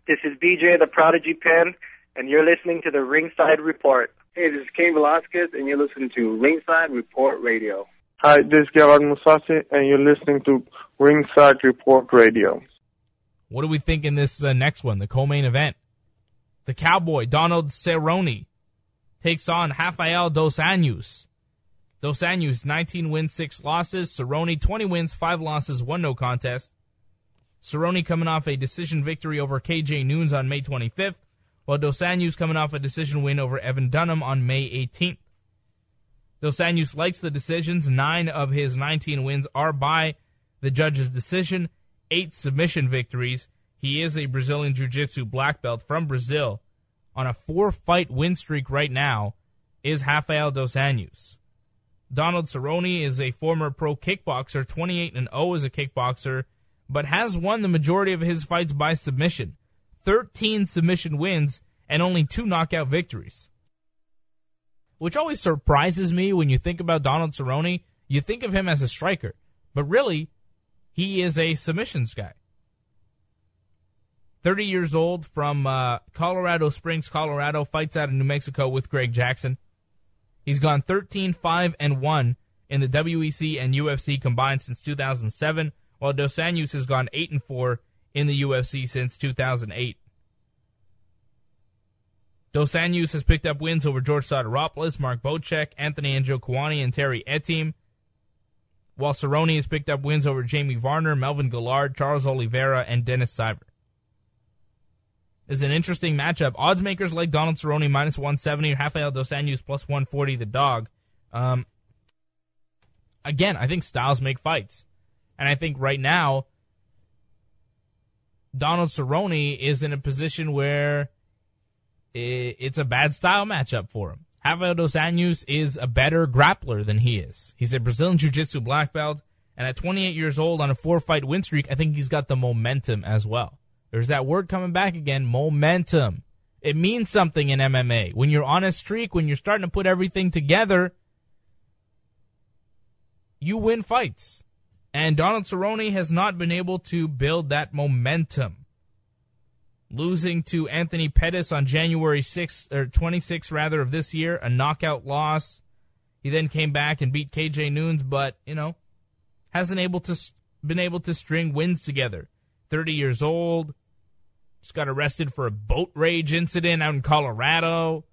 This is BJ, the Prodigy Pen, and you're listening to the Ringside Report. Hey, this is Cain Velasquez, and you're listening to Ringside Report Radio. Hi, this is Gerard Mousasi, and you're listening to Ringside Report Radio. What do we think in this next one, the co-main event? The Cowboy, Donald Cerrone, takes on Rafael Dos Anjos. Dos Anjos, 19 wins, 6 losses. Cerrone, 20 wins, 5 losses, 1 no contest. Cerrone coming off a decision victory over KJ Noons on May 25th, while Dos Anjos coming off a decision win over Evan Dunham on May 18th. Dos Anjos likes the decisions. 9 of his 19 wins are by the judge's decision, 8 submission victories. He is a Brazilian Jiu-Jitsu black belt from Brazil. On a 4-fight win streak right now is Rafael Dos Anjos. Donald Cerrone is a former pro kickboxer, 28-0 as a kickboxer, but has won the majority of his fights by submission. 13 submission wins and only 2 knockout victories. Which always surprises me when you think about Donald Cerrone. You think of him as a striker, but really, he is a submissions guy. 30 years old, from Colorado Springs, Colorado, fights out of New Mexico with Greg Jackson. He's gone 13-5-1 in the WEC and UFC combined since 2007, while Dos Anjos has gone 8-4 in the UFC since 2008. Dos Anjos has picked up wins over George Sotiropoulos, Mark Bocek, Anthony Njokuani, and Terry Etim, while Cerrone has picked up wins over Jamie Varner, Melvin Gillard, Charles Oliveira, and Dennis Siver. This is an interesting matchup. Odds makers like Donald Cerrone minus 170, Rafael Dos Anjos plus 140, the dog. Again, I think styles make fights. And I think right now, Donald Cerrone is in a position where it's a bad style matchup for him. Rafael Dos Anjos is a better grappler than he is. He's a Brazilian Jiu-Jitsu black belt, and at 28 years old on a 4-fight win streak, I think he's got the momentum as well. There's that word coming back again, momentum. It means something in MMA. When you're on a streak, when you're starting to put everything together, you win fights. And Donald Cerrone has not been able to build that momentum. Losing to Anthony Pettis on January 26th of this year, a knockout loss. He then came back and beat KJ Noons, but, hasn't been able to string wins together. 30 years old, just got arrested for a boat rage incident out in Colorado.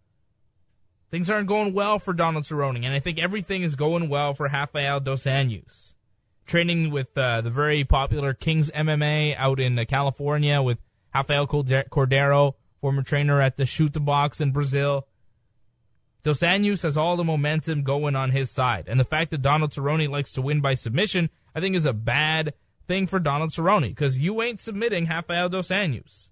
Things aren't going well for Donald Cerrone, and I think everything is going well for Rafael Dos Anjos. Training with the very popular Kings MMA out in California with Rafael Cordero, former trainer at the Shoot the Box in Brazil. Dos Anjos has all the momentum going on his side, and the fact that Donald Cerrone likes to win by submission, I think is a bad thing for Donald Cerrone, because you ain't submitting Rafael Dos Anjos.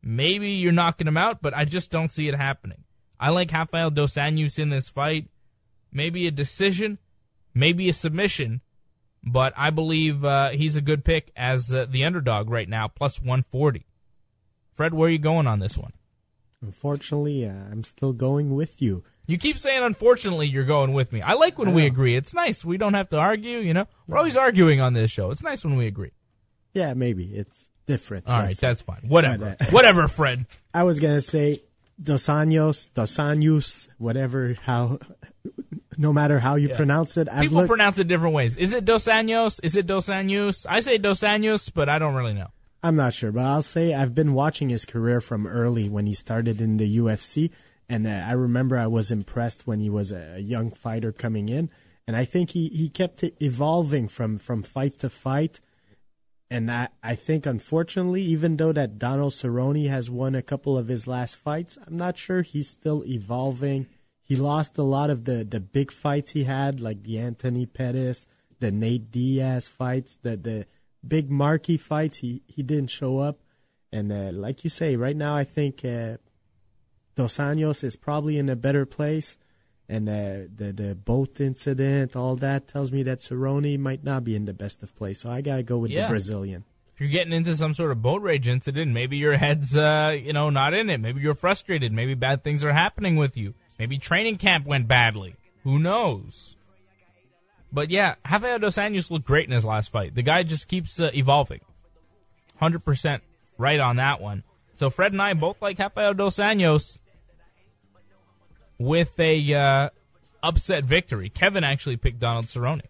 Maybe you're knocking him out, but I just don't see it happening. I like Rafael Dos Anjos in this fight. Maybe a decision, maybe a submission, but I believe he's a good pick as the underdog right now, plus 140. Fred, where are you going on this one? Unfortunately, I'm still going with you. You keep saying, unfortunately, you're going with me. I like when we agree. It's nice. We don't have to argue, We're always arguing on this show. It's nice when we agree. Yeah, maybe. It's different. All right, that's fine. Whatever. Whatever, Fred. I was going to say Dos Anjos, whatever, no matter how you pronounce it. People pronounce it different ways. Is it Dos Anjos? Is it Dos Anjos? I say Dos Anjos, but I don't really know. I'm not sure, but I'll say I've been watching his career from early when he started in the UFC. And I remember I was impressed when he was a young fighter coming in. And I think he kept evolving from fight to fight. And I think, unfortunately, even though that Donald Cerrone has won a couple of his last fights, I'm not sure he's still evolving. He lost a lot of the big fights he had, like the Anthony Pettis, the Nate Diaz fights, the big marquee fights. He didn't show up. And like you say, right now I think Dos Anjos is probably in a better place. And the boat incident, all that tells me that Cerrone might not be in the best of place. So I got to go with the Brazilian. If you're getting into some sort of boat rage incident, maybe your head's not in it. Maybe you're frustrated. Maybe bad things are happening with you. Maybe training camp went badly. Who knows? But yeah, Rafael Dos Anjos looked great in his last fight. The guy just keeps evolving. 100% right on that one. So Fred and I both like Rafael Dos Anjos with a upset victory. Kevin actually picked Donald Cerrone.